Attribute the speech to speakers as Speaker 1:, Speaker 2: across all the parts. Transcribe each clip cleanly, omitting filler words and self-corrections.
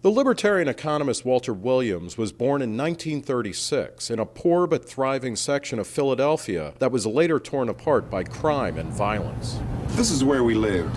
Speaker 1: The libertarian economist Walter Williams was born in 1936 in a poor but thriving section of Philadelphia that was later torn apart by crime and violence.
Speaker 2: This is where we lived,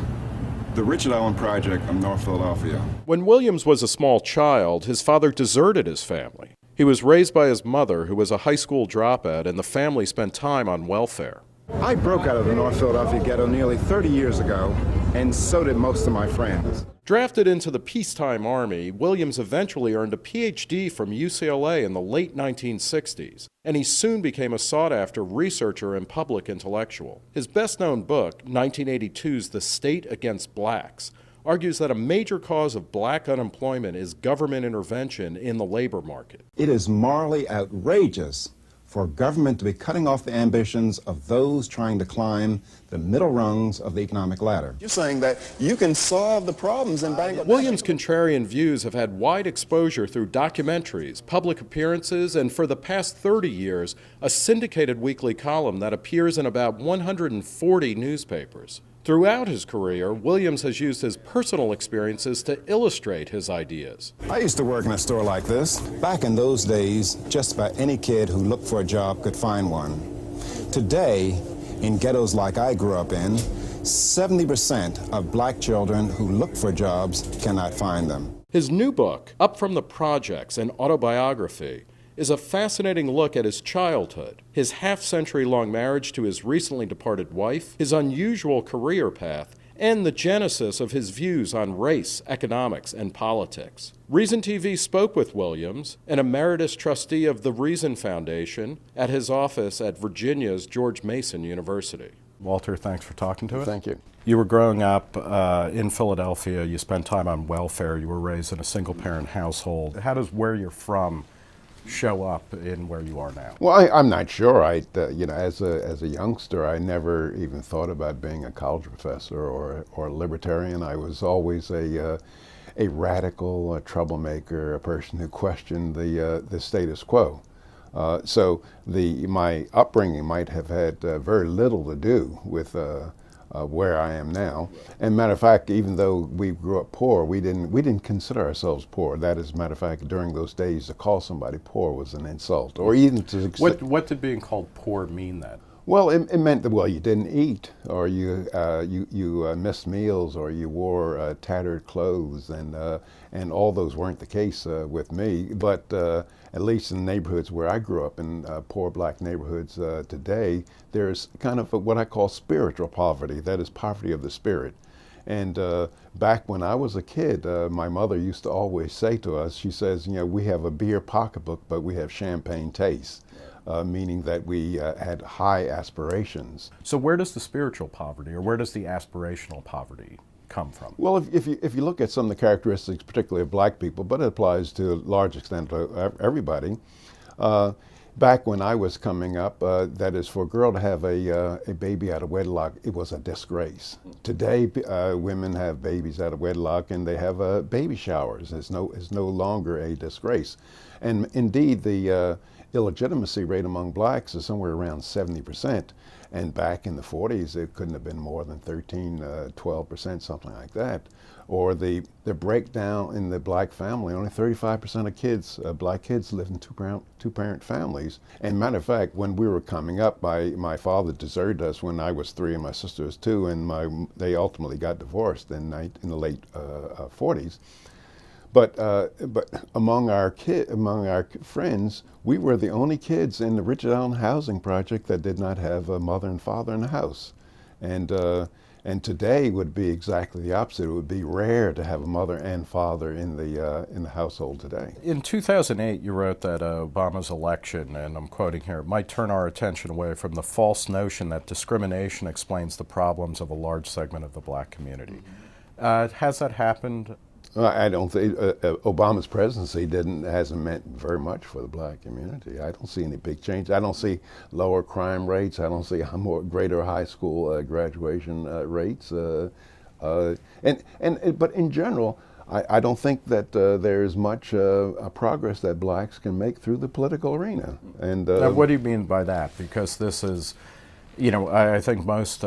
Speaker 2: the Richard Allen Project of North Philadelphia.
Speaker 1: When Williams was a small child, his father deserted his family. He was raised by his mother, who was a high school dropout, and the family spent time on welfare.
Speaker 2: I broke out of the North Philadelphia ghetto nearly 30 years ago, and so did most of my friends.
Speaker 1: Drafted into the peacetime army, Williams eventually earned a PhD from UCLA in the late 1960s, and he soon became a sought-after researcher and public intellectual. His best-known book, 1982's The State Against Blacks, argues that a major cause of black unemployment is government intervention in the labor market.
Speaker 3: It is morally outrageous for government to be cutting off the ambitions of those trying to climb the middle rungs of the economic ladder.
Speaker 2: You're saying that you can solve the problems in Bangladesh.
Speaker 1: Williams' contrarian views have had wide exposure through documentaries, public appearances, and for the past 30 years, a syndicated weekly column that appears in about 140 newspapers. Throughout his career, Williams has used his personal experiences to illustrate his ideas.
Speaker 3: I used to work in a store like this. Back in those days, just about any kid who looked for a job could find one. Today, in ghettos like I grew up in, 70% of black children who look for jobs cannot find them.
Speaker 1: His new book, Up from the Projects, an autobiography, is a fascinating look at his childhood, his half-century-long marriage to his recently departed wife, his unusual career path, and the genesis of his views on race, economics, and politics. Reason TV spoke with Williams, an emeritus trustee of the Reason Foundation, at his office at Virginia's George Mason University. Walter, thanks for talking to us.
Speaker 3: Thank you.
Speaker 1: You were growing up in Philadelphia. You spent time on welfare. You were raised in a single-parent household. How does where you're from show up in where you are now?
Speaker 4: Well, I'm not sure. As a youngster, I never even thought about being a college professor or a libertarian. I was always a radical, a troublemaker, a person who questioned the status quo. So my upbringing might have had very little to do with where I am now. And matter of fact, even though we grew up poor, we didn't consider ourselves poor. That is, matter of fact, during those days, to call somebody poor was an insult, or even to.
Speaker 1: What did being called poor mean then?
Speaker 4: Well, it meant that you didn't eat, or you missed meals, or you wore tattered clothes, and all those weren't the case with me. But at least in the neighborhoods where I grew up, in poor black neighborhoods today, there's kind of what I call spiritual poverty. That is poverty of the spirit. And back when I was a kid, my mother used to always say to us, she says, we have a beer pocketbook, but we have champagne taste. Meaning that we had high aspirations.
Speaker 1: So where does the spiritual poverty, or where does the aspirational poverty come from?
Speaker 4: Well, if you look at some of the characteristics, particularly of black people, but it applies to a large extent to everybody, back when I was coming up, that is, for a girl to have a baby out of wedlock, it was a disgrace. Today, women have babies out of wedlock, and they have baby showers. It's no longer a disgrace. And indeed, the illegitimacy rate among blacks is somewhere around 70%. And back in the 40s, it couldn't have been more than 13, 12%, something like that. Or the breakdown in the black family, only 35% of kids, black kids, live in two-parent families. And matter of fact, when we were coming up, my father deserted us when I was 3 and my sister was 2, and they ultimately got divorced in the late 40s. But among our friends, we were the only kids in the Richard Allen housing project that did not have a mother and father in the house, and today would be exactly the opposite. It would be rare to have a mother and father in the household today.
Speaker 1: In 2008, you wrote that Obama's election, and I'm quoting here, might turn our attention away from the false notion that discrimination explains the problems of a large segment of the black community. Has that happened?
Speaker 4: I don't think Obama's presidency hasn't meant very much for the black community. I don't see any big change. I don't see lower crime rates. I don't see greater high school graduation rates. But in general, I don't think that there's much progress that blacks can make through the political arena. And
Speaker 1: now, what do you mean by that? Because this is You know, I think most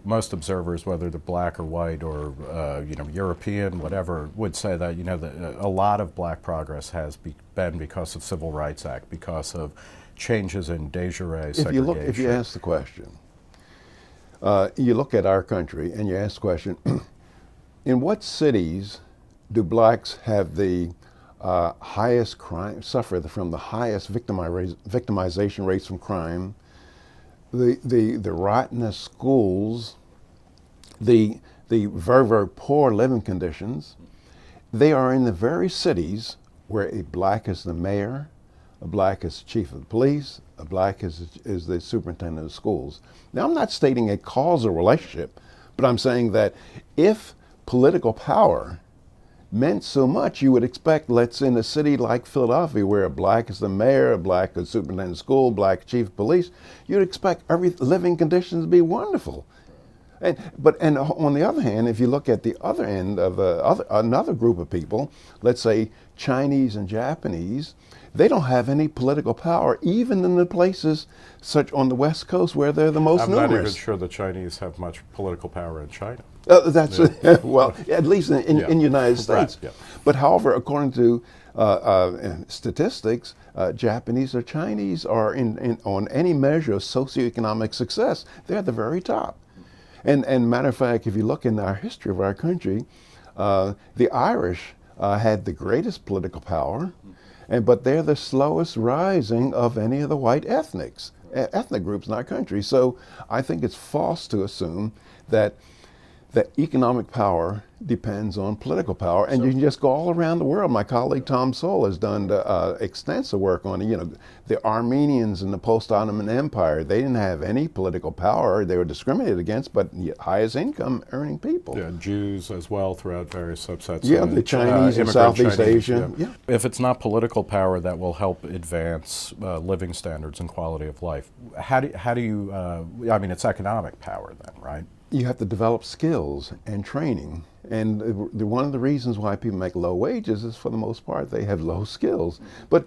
Speaker 1: most observers, whether they're black or white or you know, European, whatever, would say that, you know, that a lot of black progress has been because of Civil Rights Act, because of changes in de jure segregation.
Speaker 4: If you ask the question, you look at our country and you ask the question, in what cities do blacks have the highest crime, suffer from the highest victimization rates from crime, the rottenest schools, the very, very poor living conditions? They are in the very cities where a black is the mayor, a black is the chief of the police, a black is the superintendent of schools. Now, I'm not stating a causal relationship, but I'm saying that if political power meant so much, you would expect, let's in a city like Philadelphia, where a black is the mayor, a black is superintendent of school, black chief of police, you'd expect every living conditions to be wonderful. And on the other hand, if you look at the other end of another group of people, let's say Chinese and Japanese, they don't have any political power, even in the places such on the West Coast where they're the most numerous.
Speaker 1: I'm not even sure the Chinese have much political power in China.
Speaker 4: That's well, at least in the United States.
Speaker 1: Right, yeah.
Speaker 4: But however, according to statistics, Japanese or Chinese are on any measure of socioeconomic success, they're at the very top. And matter of fact, if you look in our history of our country, the Irish had the greatest political power, but they're the slowest rising of any of the white ethnic groups in our country. So I think it's false to assume that economic power depends on political power, and you can just go all around the world. My colleague Tom Sowell has done extensive work on it. You know, the Armenians in the post-Ottoman Empire, they didn't have any political power. They were discriminated against, but highest income earning people.
Speaker 1: Yeah, Jews as well throughout various subsets.
Speaker 4: Yeah, the Chinese and Southeast Asia.
Speaker 1: Yeah. If it's not political power that will help advance living standards and quality of life, how do you? I mean, it's economic power then, right?
Speaker 4: You have to develop skills and training. And one of the reasons why people make low wages is, for the most part, they have low skills. But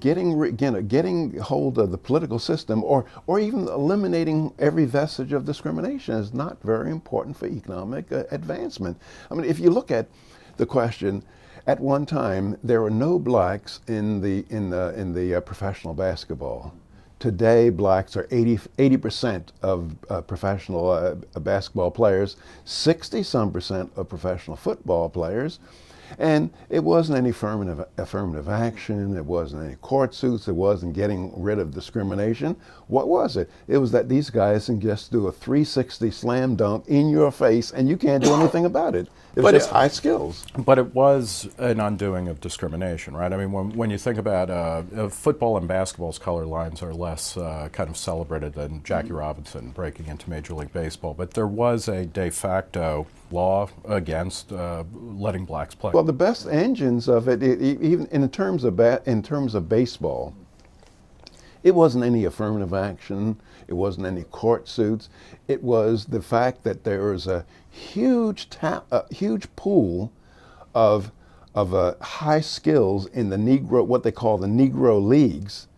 Speaker 4: getting hold of the political system, or even eliminating every vestige of discrimination, is not very important for economic advancement. I mean, if you look at the question, at one time there were no blacks in the professional basketball. Today, blacks are 80% of professional basketball players, 60-some% of professional football players, and it wasn't any affirmative action, it wasn't any court suits, it wasn't getting rid of discrimination. What was it? It was that these guys can just do a 360 slam dunk in your face and you can't do anything about it. It was just high skills.
Speaker 1: But it was an undoing of discrimination, right? I mean, when you think about football and basketball's color lines are less kind of celebrated than Jackie Robinson breaking into Major League Baseball, but there was a de facto law against letting blacks play.
Speaker 4: Well, the best engines of it, even in terms of baseball, it wasn't any affirmative action. It wasn't any court suits. It was the fact that there was a huge pool of high skills in the Negro, what they call the Negro leagues,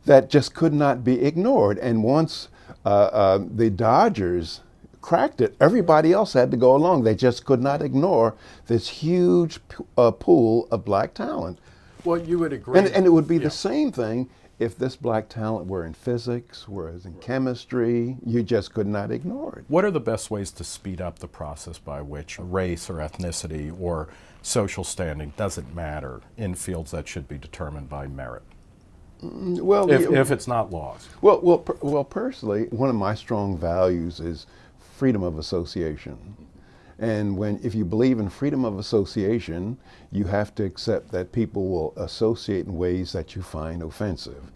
Speaker 4: that just could not be ignored. And once the Dodgers cracked it, everybody else had to go along. They just could not ignore this huge pool of black talent.
Speaker 1: Well, you would agree.
Speaker 4: And it would be the same thing if this black talent were in physics, whereas in chemistry, you just could not ignore it.
Speaker 1: What are the best ways to speed up the process by which race or ethnicity or social standing doesn't matter in fields that should be determined by merit?
Speaker 4: Well,
Speaker 1: if it's not laws.
Speaker 4: Well, personally, one of my strong values is freedom of association. And if you believe in freedom of association, you have to accept that people will associate in ways that you find offensive.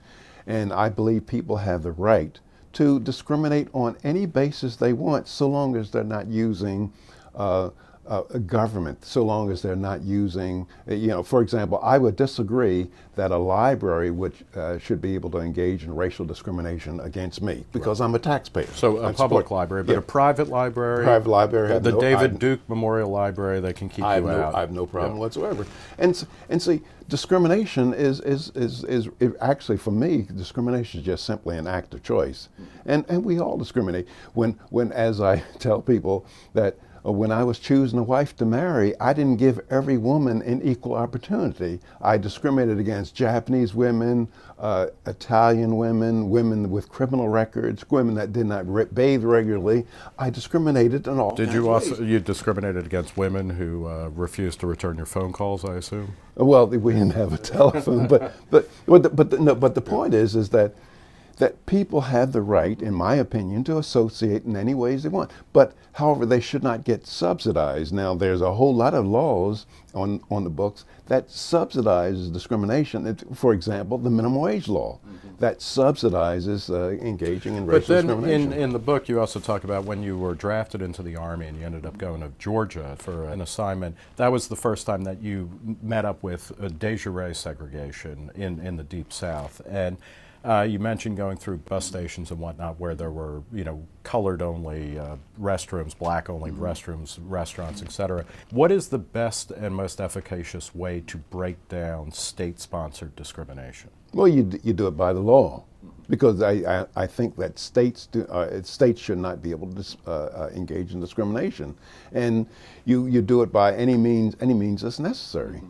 Speaker 4: And I believe people have the right to discriminate on any basis they want, so long as they're not using a government, so long as they're not using, for example, I would disagree that a library should be able to engage in racial discrimination against me because I'm a taxpayer.
Speaker 1: So a public library, but a private library?
Speaker 4: Private library.
Speaker 1: The David Duke Memorial Library, they can keep you out.
Speaker 4: I have no problem whatsoever. And see, discrimination is actually, for me, discrimination is just simply an act of choice. And we all discriminate. When as I tell people that when I was choosing a wife to marry, I didn't give every woman an equal opportunity. I discriminated against Japanese women, Italian women, women with criminal records, women that did not bathe regularly. I discriminated in all.
Speaker 1: Did you also discriminated against women who refused to return your phone calls, I assume?
Speaker 4: Well, we didn't have a telephone, but the point is that people have the right, in my opinion, to associate in any ways they want. But, however, they should not get subsidized. Now, there's a whole lot of laws on the books that subsidizes discrimination. For example, the minimum wage law that subsidizes engaging in racial discrimination.
Speaker 1: But then in the book, you also talk about when you were drafted into the Army and you ended up going to Georgia for an assignment. That was the first time that you met up with de jure segregation in the Deep South. And you mentioned going through bus stations and whatnot where there were, colored-only restrooms, black-only restrooms, restaurants, etc. What is the best and most efficacious way to break down state-sponsored discrimination?
Speaker 4: Well, you do it by the law, because I think that states should not be able to engage in discrimination, and you do it by any means that's necessary.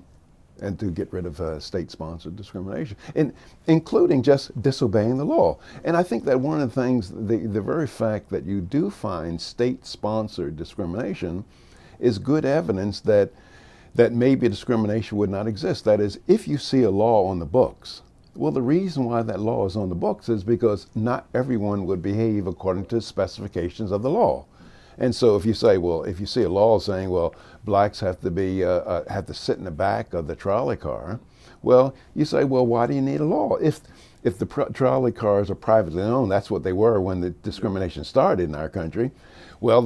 Speaker 4: And to get rid of state-sponsored discrimination, and including just disobeying the law. And I think that one of the things, the very fact that you do find state-sponsored discrimination is good evidence that maybe discrimination would not exist. That is, if you see a law on the books, well, the reason why that law is on the books is because not everyone would behave according to the specifications of the law. And so if you see a law saying, well, blacks have to sit in the back of the trolley car, well, you say, well, why do you need a law? If the trolley cars are privately owned, that's what they were when the discrimination started in our country. Well,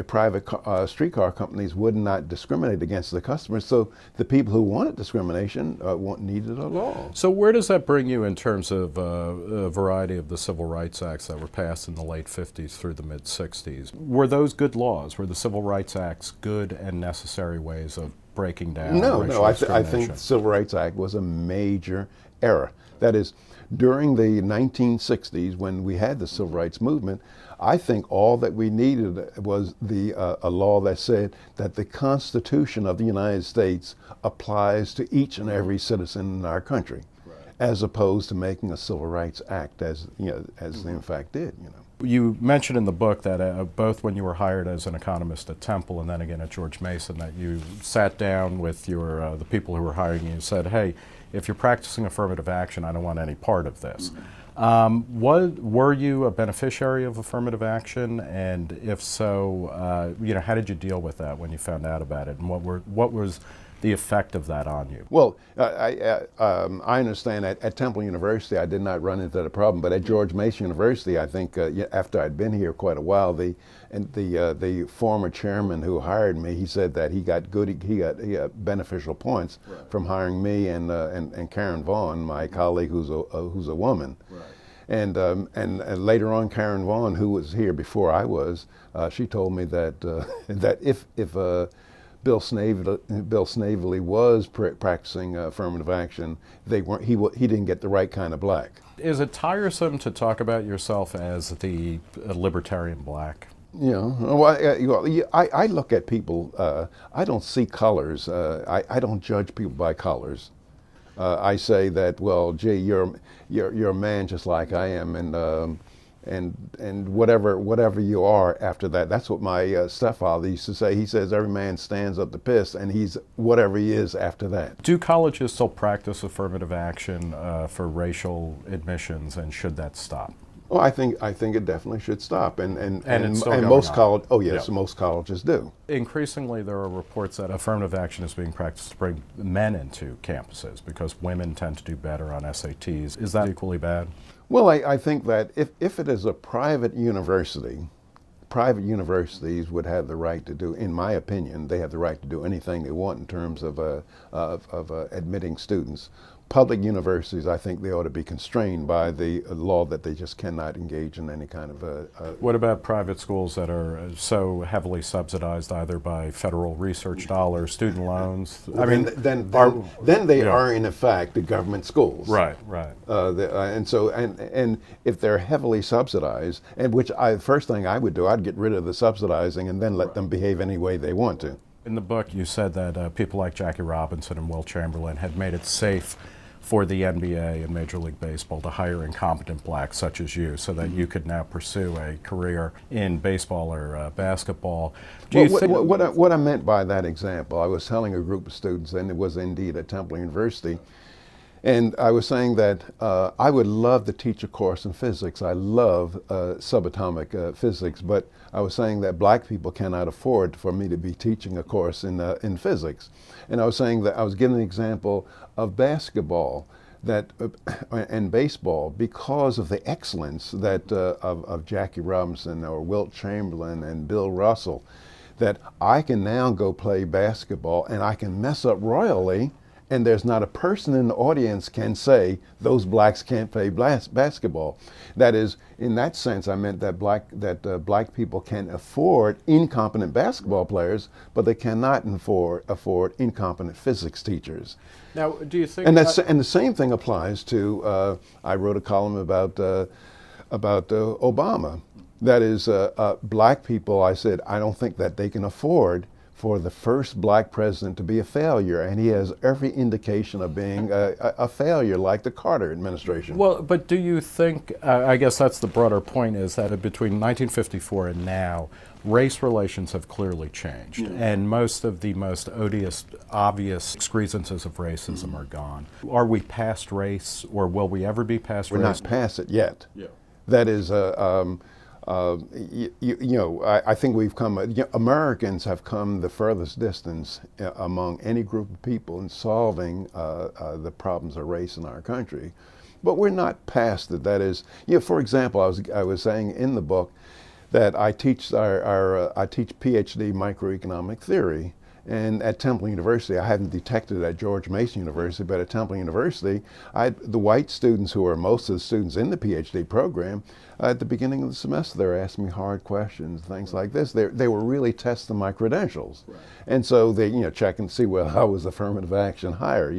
Speaker 4: private streetcar companies would not discriminate against the customers, so the people who wanted discrimination needed a law.
Speaker 1: So where does that bring you in terms of a variety of the civil rights acts that were passed in the late 50s through the mid-60s? Were those good laws? Were the civil rights acts good and necessary ways of breaking down racial discrimination?
Speaker 4: I think the Civil Rights Act was a major error. That is, during the 1960s, when we had the civil rights movement, I think all that we needed was a law that said that the Constitution of the United States applies to each and every citizen in our country, as opposed to making a Civil Rights Act as they in fact did.
Speaker 1: You mentioned in the book that both when you were hired as an economist at Temple and then again at George Mason, that you sat down with the people who were hiring you and said, hey, if you're practicing affirmative action, I don't want any part of this. Were you a beneficiary of affirmative action? And if so, how did you deal with that when you found out about it? And what was the effect of that on you?
Speaker 4: Well, I understand at Temple University I did not run into that problem, but at George Mason University, I think after I'd been here quite a while, the former chairman who hired me, he said that he got beneficial points from hiring me and Karen Vaughn, my colleague who's a woman. And later on, Karen Vaughn, who was here before I was, she told me that that if Bill Snavely was practicing affirmative action, he didn't get the right kind of black.
Speaker 1: Is it tiresome to talk about yourself as the libertarian black?
Speaker 4: I look at people. I don't see colors. I don't judge people by colors. I say that, well, gee, you're a man just like I am, and whatever you are after that. That's what my stepfather used to say. He says every man stands up to piss, and he's whatever he is after that.
Speaker 1: Do colleges still practice affirmative action for racial admissions, and should that stop?
Speaker 4: Well, I think it definitely should stop, and
Speaker 1: most
Speaker 4: colleges. Oh yes, yeah. Most colleges do.
Speaker 1: Increasingly, there are reports that affirmative action is being practiced to bring men into campuses because women tend to do better on SATs. Is that equally bad?
Speaker 4: Well, I think that if it is a private university, private universities would have the right to do, in my opinion, they have the right to do anything they want in terms of admitting students. Public universities, I think they ought to be constrained by the law that they just cannot engage in any kind of
Speaker 1: What about private schools that are so heavily subsidized either by federal research dollars, student loans? I mean,
Speaker 4: then they are in effect the government schools.
Speaker 1: Right, right.
Speaker 4: And if they're heavily subsidized, and first thing I would do, I'd get rid of the subsidizing and then let them behave any way they want to.
Speaker 1: In the book, you said that people like Jackie Robinson and Will Chamberlain had made it safe for the NBA and Major League Baseball to hire incompetent blacks such as you so that you could now pursue a career in baseball or basketball.
Speaker 4: What I meant by that example, I was telling a group of students, and it was indeed at Temple University, and I was saying that I would love to teach a course in physics. I love subatomic physics, but I was saying that black people cannot afford for me to be teaching a course in physics. And I was saying that I was giving an example of basketball and baseball because of the excellence that of Jackie Robinson or Wilt Chamberlain and Bill Russell, that I can now go play basketball and I can mess up royally, and there's not a person in the audience can say those blacks can't play basketball. That is, in that sense, I meant that black people can afford incompetent basketball players, but they cannot afford incompetent physics teachers.
Speaker 1: Now, do you think?
Speaker 4: And the same thing applies to. I wrote a column about Obama. That is, black people. I said I don't think that they can afford for the first black president to be a failure, and he has every indication of being a failure, like the Carter administration.
Speaker 1: Well, but do you think, I guess that's the broader point, is that between 1954 and now, race relations have clearly changed, and most of the most odious, obvious excrescences of racism are gone. Are we past race, or will we ever be past race?
Speaker 4: We're not past it yet.
Speaker 1: Yeah.
Speaker 4: That is, I think we've come, Americans have come the furthest distance among any group of people in solving the problems of race in our country. But we're not past it. That is, for example, I was saying in the book that I teach PhD microeconomic theory. And at Temple University, I hadn't detected it at George Mason University, but at Temple University, the white students who are most of the students in the PhD program, at the beginning of the semester, they were asking me hard questions, things like this. They were really testing my credentials. Right. And so they, check and see, well, how was affirmative action higher,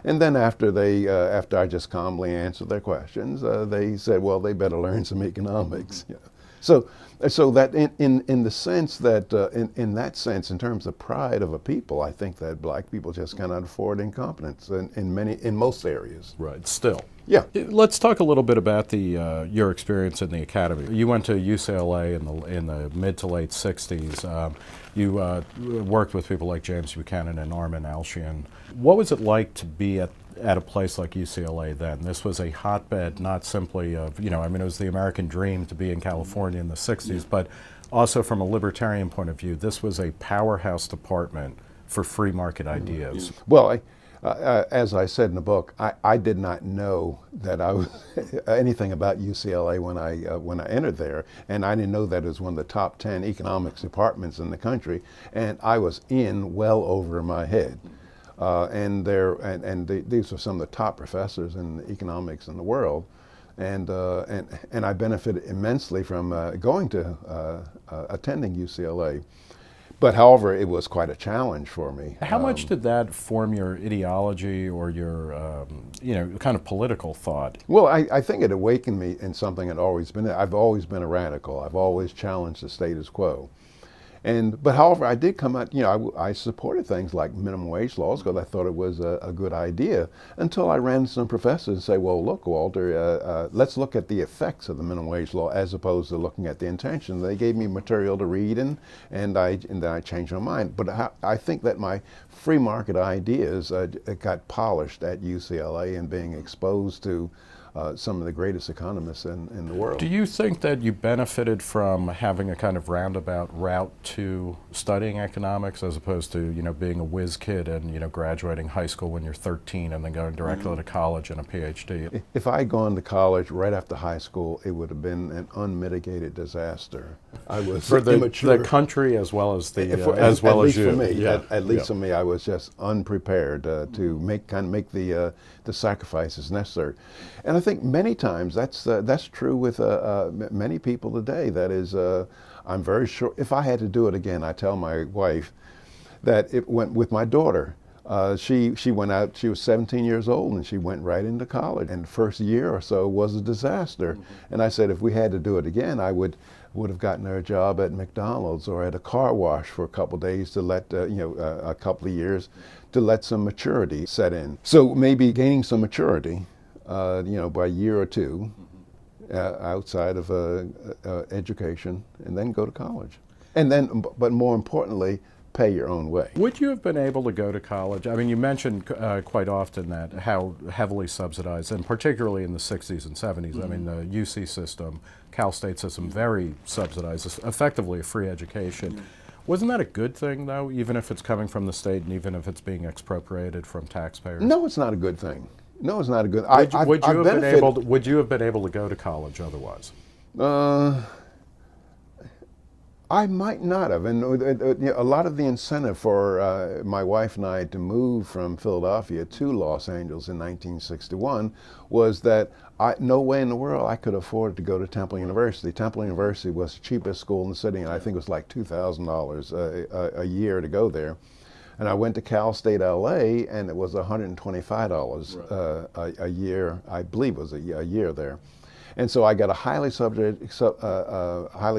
Speaker 4: And then after I just calmly answered their questions, they said, well, they better learn some economics. So that in the sense that in that sense, in terms of pride of a people, I think that black people just cannot afford incompetence in most areas.
Speaker 1: Right. Still.
Speaker 4: Yeah.
Speaker 1: Let's talk a little bit about your experience in the academy. You went to UCLA in the mid to late '60s. You worked with people like James Buchanan and Armin Alshian. What was it like to be at a place like UCLA then? This was a hotbed, not simply of, it was the American dream to be in California in the 60s, but also from a libertarian point of view, this was a powerhouse department for free market ideas.
Speaker 4: Well, as I said in the book, I did not know that I was anything about UCLA when I entered there, and I didn't know that it was one of the top 10 economics departments in the country, and I was in well over my head. These are some of the top professors in economics in the world, and I benefited immensely from attending UCLA. But however, it was quite a challenge for me.
Speaker 1: How much did that form your ideology or your kind of political thought?
Speaker 4: Well, I think it awakened me in something I'd always been. I've always been a radical. I've always challenged the status quo. But however, I did come out, I supported things like minimum wage laws because I thought it was a good idea, until I ran into some professors and say, well, look, Walter, let's look at the effects of the minimum wage law as opposed to looking at the intention. They gave me material to read, and then I changed my mind. But I think that my free market ideas got polished at UCLA and being exposed to some of the greatest economists in the world.
Speaker 1: Do you think that you benefited from having a kind of roundabout route to studying economics as opposed to, being a whiz kid and, graduating high school when you're 13 and then going directly to college and a PhD?
Speaker 4: If I had gone to college right after high school, it would have been an unmitigated disaster. I was
Speaker 1: For
Speaker 4: immature.
Speaker 1: the country as well as the
Speaker 4: At least
Speaker 1: you.
Speaker 4: for me,
Speaker 1: Yeah.
Speaker 4: at least for me, I was just unprepared to make the sacrifices necessary, and I think many times that's true with many people today. That is, I'm very sure if I had to do it again, I tell my wife that it went with my daughter. She went out. She was 17 years old, and she went right into college. And the first year or so was a disaster. And I said, if we had to do it again, I would have gotten her a job at McDonald's or at a car wash for a couple of days to let a couple of years to let some maturity set in. So maybe gaining some maturity, by a year or two, outside of education, and then go to college, and then, but more importantly, pay your own way.
Speaker 1: Would you have been able to go to college? I mean, you mentioned quite often that how heavily subsidized, and particularly in the 60s and 70s, I mean, the UC system, Cal State system, very subsidized, effectively a free education. Wasn't that a good thing, though, even if it's coming from the state and even if it's being expropriated from taxpayers?
Speaker 4: No, it's not a good thing. No, it's not a good.
Speaker 1: Would you have been able to go to college otherwise?
Speaker 4: I might not have, and a lot of the incentive for my wife and I to move from Philadelphia to Los Angeles in 1961 was that no way in the world I could afford to go to Temple University. Temple University was the cheapest school in the city, and I think it was like $2,000 a year to go there. And I went to Cal State LA, and it was $125 a year. I believe it was a year there. And so I got a highly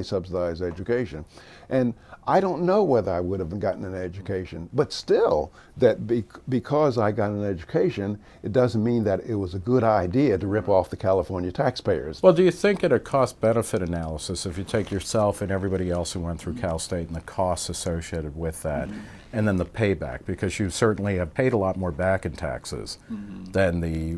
Speaker 4: subsidized education. And I don't know whether I would have gotten an education, but still, that because I got an education, it doesn't mean that it was a good idea to rip off the California taxpayers.
Speaker 1: Well, do you think at a cost-benefit analysis, if you take yourself and everybody else who went through Cal State and the costs associated with that, and then the payback, because you certainly have paid a lot more back in taxes than the,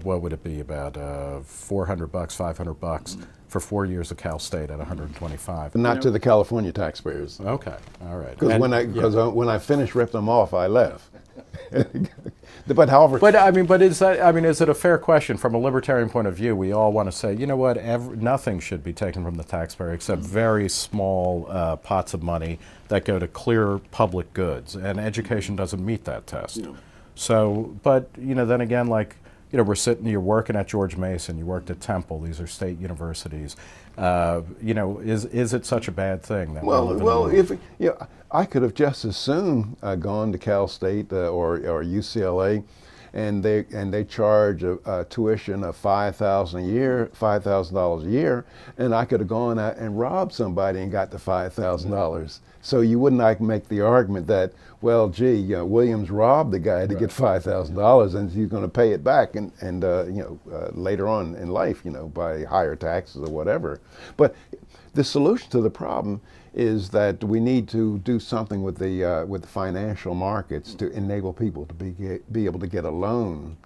Speaker 1: what would it be, about $400, $500 for 4 years of Cal State at $125.
Speaker 4: But not to the California taxpayers.
Speaker 1: Okay, all right.
Speaker 4: Because when I finished ripping them off, I left. But however,
Speaker 1: is it a fair question from a libertarian point of view? We all want to say, you know what, nothing should be taken from the taxpayer except very small pots of money that go to clear public goods, and education doesn't meet that test. No. So, but then again, you're working at George Mason, you worked at Temple, these are state universities. Is it such a bad thing that
Speaker 4: I could have just as soon gone to Cal State or UCLA, and they charge a tuition of $5,000 a year, and I could have gone out and robbed somebody and got the $5,000. So you wouldn't make the argument that, well, gee, Williams robbed the guy to get $5,000, and he's going to pay it back, and later on in life, by higher taxes or whatever. But the solution to the problem is that we need to do something with the financial markets to enable people to be able to get a loan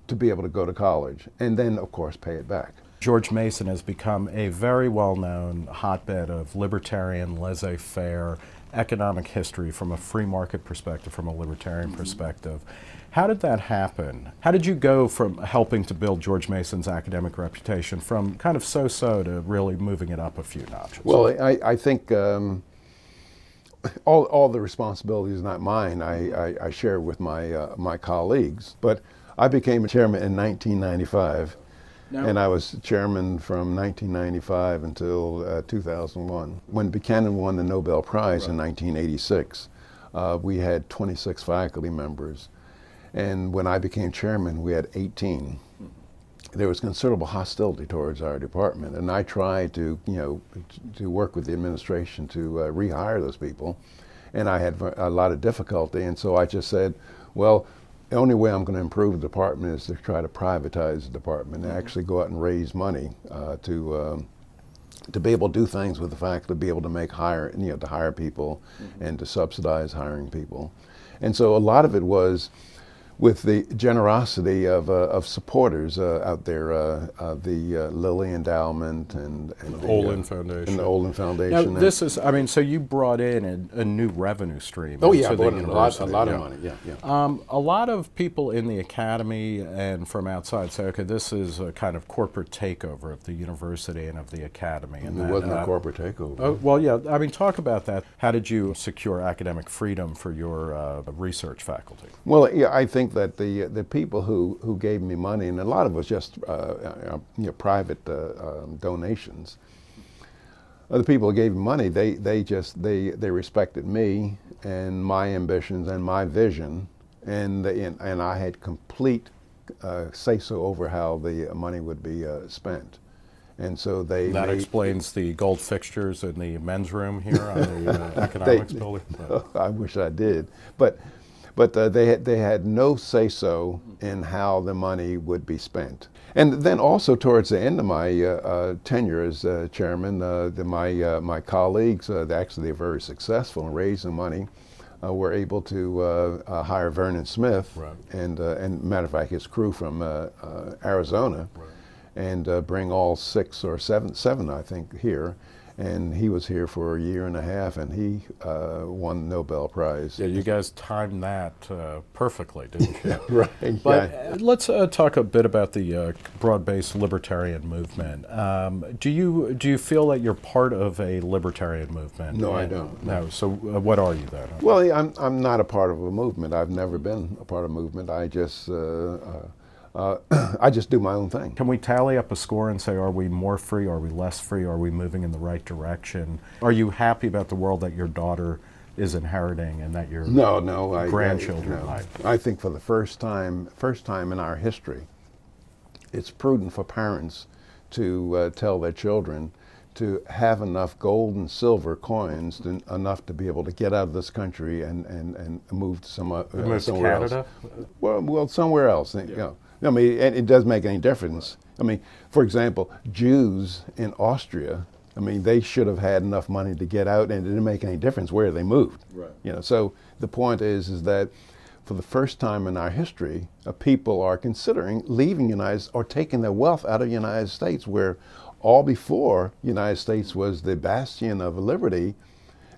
Speaker 4: to be able to go to college, and then of course pay it back.
Speaker 1: George Mason has become a very well-known hotbed of libertarian, laissez-faire economic history from a free market perspective, from a libertarian perspective. How did that happen? How did you go from helping to build George Mason's academic reputation from kind of so-so to really moving it up a few notches?
Speaker 4: Well, I think all the responsibility is not mine. I share with my colleagues, but I became a chairman in 1995. And I was chairman from 1995 until 2001. When Buchanan won the Nobel Prize in 1986, we had 26 faculty members. And when I became chairman, we had 18. There was considerable hostility towards our department, and I tried to work with the administration to rehire those people, and I had a lot of difficulty. And so I just said, well, the only way I'm going to improve the department is to try to privatize the department and actually go out and raise money to be able to do things with the faculty, to be able to to hire people and to subsidize hiring people. And so a lot of it was with the generosity of supporters out there, the Lilly Endowment and
Speaker 1: the Olin Foundation.
Speaker 4: And the Olin Foundation.
Speaker 1: Now, this is, I mean, so you brought in a new revenue stream.
Speaker 4: Oh yeah, I
Speaker 1: into
Speaker 4: brought
Speaker 1: the
Speaker 4: in a lot
Speaker 1: university.
Speaker 4: of money. Yeah.
Speaker 1: A lot of people in the academy and from outside say, okay, this is a kind of corporate takeover of the university and of the academy. And
Speaker 4: It wasn't a corporate takeover.
Speaker 1: Oh, well, yeah, I mean, talk about that. How did you secure academic freedom for your research faculty?
Speaker 4: Well, yeah, I think that the people who gave me money, and a lot of it was just private donations. The people who gave me money, they respected me and my ambitions and my vision, and I had complete say-so over how the money would be spent. And so
Speaker 1: that explains the gold fixtures in the men's room here on the economics building.
Speaker 4: I wish I did, but they had no say-so in how the money would be spent. And then also towards the end of my tenure as chairman, my colleagues, actually they're very successful in raising money, were able to hire Vernon Smith,
Speaker 1: right.
Speaker 4: and matter of fact, his crew from Arizona, right. And bring all seven, I think, here. And he was here for a year and a half, and he won the Nobel Prize.
Speaker 1: Yeah, you guys timed that perfectly, didn't you?
Speaker 4: Right.
Speaker 1: But let's talk a bit about the broad-based libertarian movement. Do you feel that you're part of a libertarian movement?
Speaker 4: No, I don't.
Speaker 1: No. So what are you then?
Speaker 4: Well, I'm not a part of a movement. I've never been a part of a movement. I just I just do my own thing.
Speaker 1: Can we tally up a score and say, are we more free, are we less free, are we moving in the right direction? Are you happy about the world that your daughter is inheriting and that your grandchildren like?
Speaker 4: I think for the first time in our history, it's prudent for parents to tell their children to have enough gold and silver coins, enough to be able to get out of this country and move to somewhere
Speaker 1: Canada?
Speaker 4: else. Well, somewhere else. Yeah. You know. I mean, it doesn't make any difference. I mean, for example, Jews in Austria, I mean, they should have had enough money to get out, and it didn't make any difference where they moved.
Speaker 1: Right.
Speaker 4: You know, so the point is that for the first time in our history, people are considering leaving or taking their wealth out of the United States, where all before the United States was the bastion of liberty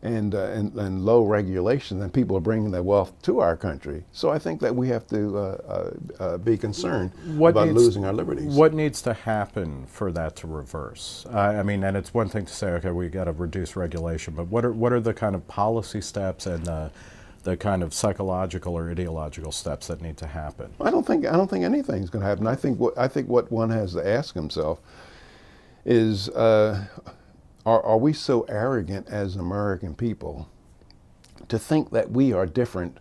Speaker 4: and low regulation, and people are bringing their wealth to our country. So I think that we have to be concerned about losing our liberties.
Speaker 1: What needs to happen for that to reverse? I mean, and it's one thing to say, okay, we got to reduce regulation, but what are the kind of policy steps and the kind of psychological or ideological steps that need to happen?
Speaker 4: I don't think anything's going to happen. I think what one has to ask himself is, are we so arrogant as American people to think that we are different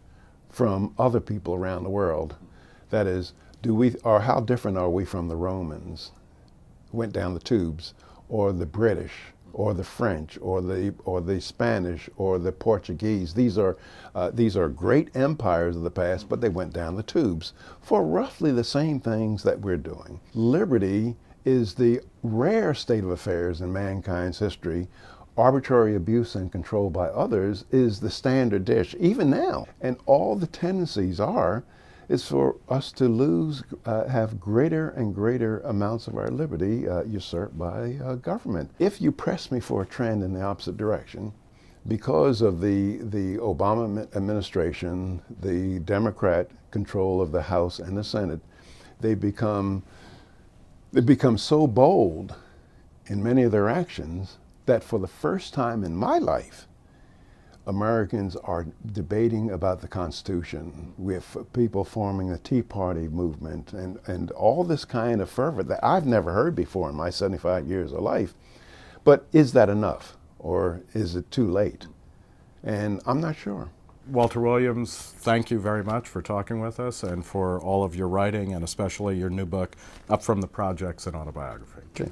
Speaker 4: from other people around the world? That is, how different are we from the Romans who went down the tubes, or the British, or the French, or the Spanish, or the Portuguese? These are great empires of the past, but they went down the tubes for roughly the same things that we're doing. Liberty is the rare state of affairs in mankind's history. Arbitrary abuse and control by others is the standard dish, even now. And all the tendencies is for us to have greater and greater amounts of our liberty usurped by government. If you press me for a trend in the opposite direction, because of the Obama administration, the Democrat control of the House and the Senate, they become so bold in many of their actions that for the first time in my life, Americans are debating about the Constitution, with people forming the Tea Party movement and all this kind of fervor that I've never heard before in my 75 years of life. But is that enough, or is it too late? And I'm not sure.
Speaker 1: Walter Williams, thank you very much for talking with us and for all of your writing, and especially your new book, Up From the Projects and Autobiography.
Speaker 4: Okay.